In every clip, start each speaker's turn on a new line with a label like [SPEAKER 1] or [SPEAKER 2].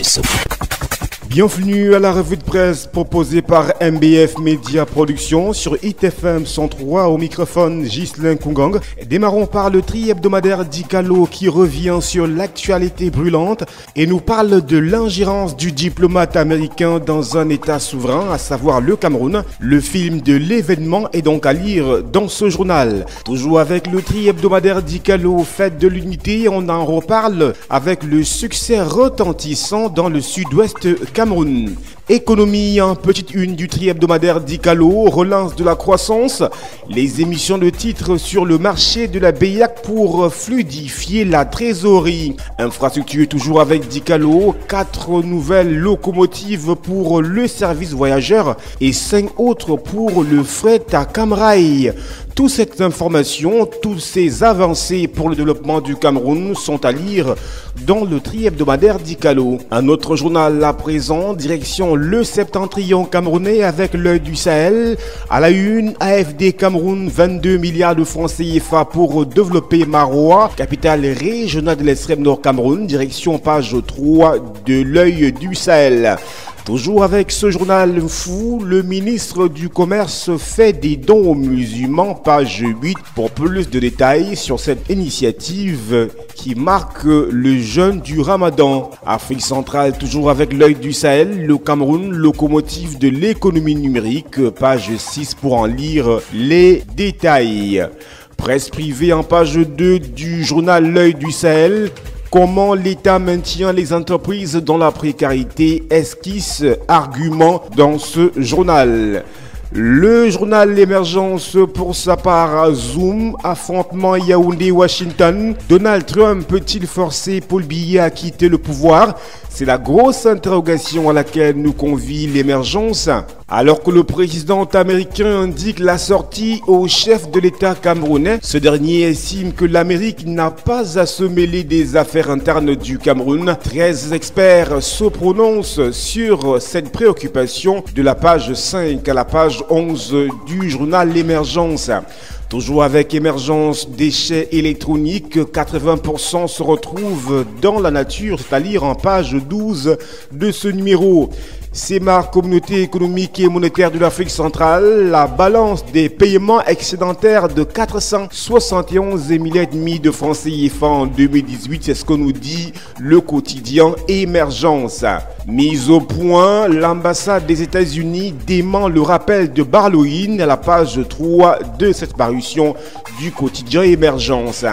[SPEAKER 1] presse.
[SPEAKER 2] Bienvenue à la revue de presse proposée par MBF Media Production sur ITFM 103 au microphone Ghislain Kungang. Démarrons par le tri-hebdomadaire Dikalo qui revient sur l'actualité brûlante et nous parle de l'ingérence du diplomate américain dans un état souverain, à savoir le Cameroun. Le film de l'événement est donc à lire dans ce journal. Toujours avec le tri-hebdomadaire Dikalo, fête de l'unité, on en reparle avec le succès retentissant dans le sud-ouest Cameroun. Économie en petite une du tri-hebdomadaire Dikalo, relance de la croissance, les émissions de titres sur le marché de la BIAC pour fluidifier la trésorerie. Infrastructure toujours avec Dikalo, 4 nouvelles locomotives pour le service voyageur et 5 autres pour le fret à Camrail. Toutes ces informations, toutes ces avancées pour le développement du Cameroun sont à lire dans le tri-hebdomadaire Dikalo. Un autre journal à présent, direction le septentrion camerounais avec l'œil du Sahel. À la une, AFD Cameroun, 22 milliards de francs CFA pour développer Maroua, capitale régionale de l'extrême nord Cameroun, direction page 3 de l'œil du Sahel. Toujours avec ce journal fou, le ministre du Commerce fait des dons aux musulmans, page 8, pour plus de détails sur cette initiative qui marque le jeûne du Ramadan. Afrique centrale, toujours avec l'œil du Sahel, le Cameroun, locomotive de l'économie numérique, page 6 pour en lire les détails. Presse privée en page 2 du journal L'œil du Sahel. Comment l'État maintient les entreprises dans la précarité, esquisse argument dans ce journal. Le journal L'Émergence pour sa part Zoom, affrontement Yaoundé-Washington. Donald Trump peut-il forcer Paul Biya à quitter le pouvoir? C'est la grosse interrogation à laquelle nous convie L'Émergence. Alors que le président américain indique la sortie au chef de l'État camerounais, ce dernier estime que l'Amérique n'a pas à se mêler des affaires internes du Cameroun. 13 experts se prononcent sur cette préoccupation de la page 5 à la page 11 du journal L'Émergence. Toujours avec émergence déchets électroniques, 80% se retrouvent dans la nature, c'est à lire en page 12 de ce numéro. CEMAR, Communauté économique et monétaire de l'Afrique centrale, la balance des paiements excédentaires de 471,5 milliards de francs CFA en 2018, c'est ce que nous dit le quotidien Émergence. Mise au point, l'ambassade des États-Unis dément le rappel de Barloin à la page 3 de cette parution du quotidien Émergence.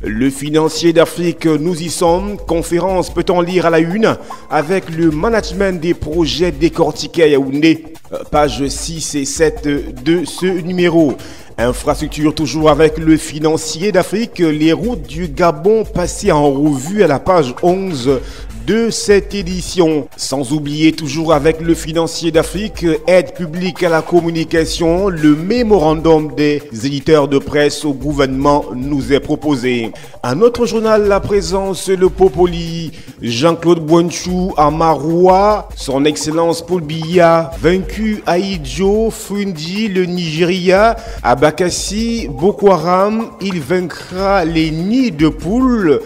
[SPEAKER 2] Le financier d'Afrique, nous y sommes. Conférence peut-on lire à la une avec le management des projets décortiqués à Yaoundé. Page 6 et 7 de ce numéro. Infrastructure toujours avec le financier d'Afrique. Les routes du Gabon passées en revue à la page 11 de cette édition. Sans oublier toujours avec le financier d'Afrique, aide publique à la communication, le mémorandum des éditeurs de presse au gouvernement nous est proposé. Un autre journal à présent, c'est le Popoli. Jean-Claude Bouenchou à Maroua, son excellence Paul Biya vaincu à Idjo, Fundi, le Nigeria, à Bakassi, Boko Haram, il vaincra les nids de poules.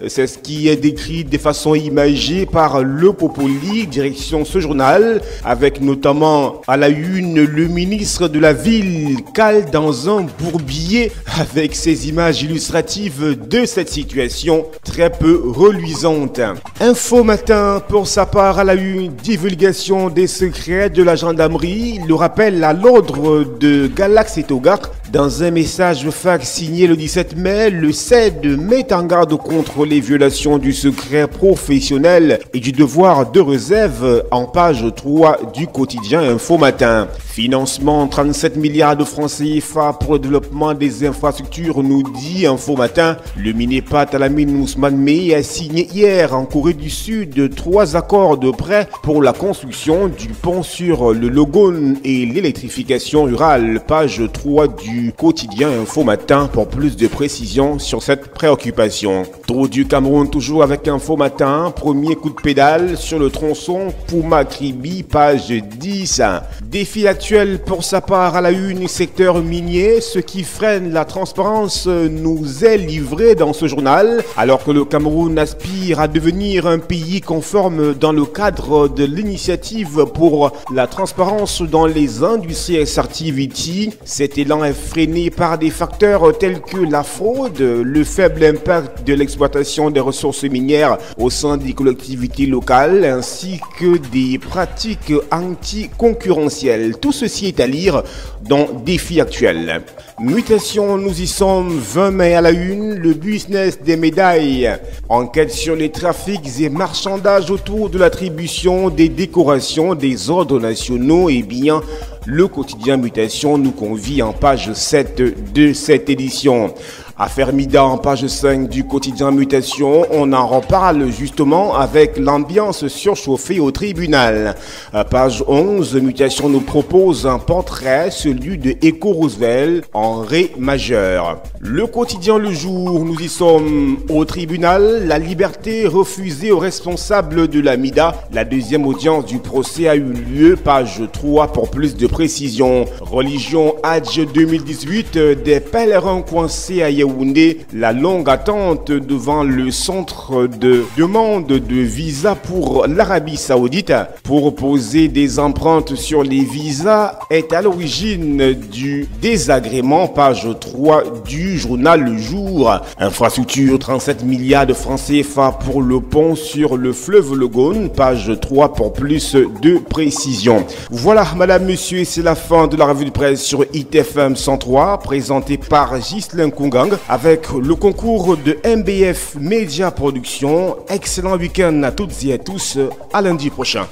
[SPEAKER 2] C'est ce qui est décrit de façon imagée par le Popoli, direction ce journal, avec notamment à la une le ministre de la ville cale dans un bourbier avec ces images illustratives de cette situation très peu reluisante. Info Matin pour sa part à la une, divulgation des secrets de la gendarmerie, le rappel à l'ordre de Galax et Togar. Dans un message fax signé le 17 mai, le CED met en garde contre les violations du secret professionnel et du devoir de réserve en page 3 du quotidien Info Matin. Financement 37 milliards de francs CFA pour le développement des infrastructures, nous dit Info Matin. Le Minépat Talamine Ousmane Mey a signé hier en Corée du Sud 3 accords de prêt pour la construction du pont sur le Logone et l'électrification rurale, page 3 du du quotidien Info Matin pour plus de précisions sur cette préoccupation. Tour du Cameroun toujours avec Info Matin, premier coup de pédale sur le tronçon Pouma-Kribi, page 10. Défi actuel pour sa part à la une, secteur minier, ce qui freine la transparence nous est livré dans ce journal, alors que le Cameroun aspire à devenir un pays conforme dans le cadre de l'initiative pour la transparence dans les industries extractives IT. Cet élan est freiné par des facteurs tels que la fraude, le faible impact de l'exploitation des ressources minières au sein des collectivités locales, ainsi que des pratiques anticoncurrentielles. Tout ceci est à lire dans Défi actuel. Mutation, nous y sommes, 20 mai à la une, le business des médailles. Enquête sur les trafics et marchandages autour de l'attribution des décorations des ordres nationaux. Eh bien, le quotidien Mutation nous convie en page 7 de cette édition. Affaire Mida en page 5 du quotidien Mutation, on en reparle justement avec l'ambiance surchauffée au tribunal. À page 11, Mutation nous propose un portrait, celui de Eco Roosevelt en ré majeur. Le quotidien Le Jour, nous y sommes au tribunal, la liberté refusée aux responsables de la Mida. La deuxième audience du procès a eu lieu, page 3 pour plus de précision. Religion Hajj 2018, des pèlerins coincés à Yaoundé, la longue attente devant le centre de demande de visa pour l'Arabie Saoudite pour poser des empreintes sur les visas est à l'origine du désagrément, page 3 du journal Le Jour. Infrastructure, 37 milliards de francs CFA pour le pont sur le fleuve Le Gaune, page 3 pour plus de précision. Voilà, madame, monsieur, c'est la fin de la revue de presse sur ITFM 103, présentée par Ghislain Koungang, avec le concours de MBF Media Production. Excellent week-end à toutes et à tous. À lundi prochain.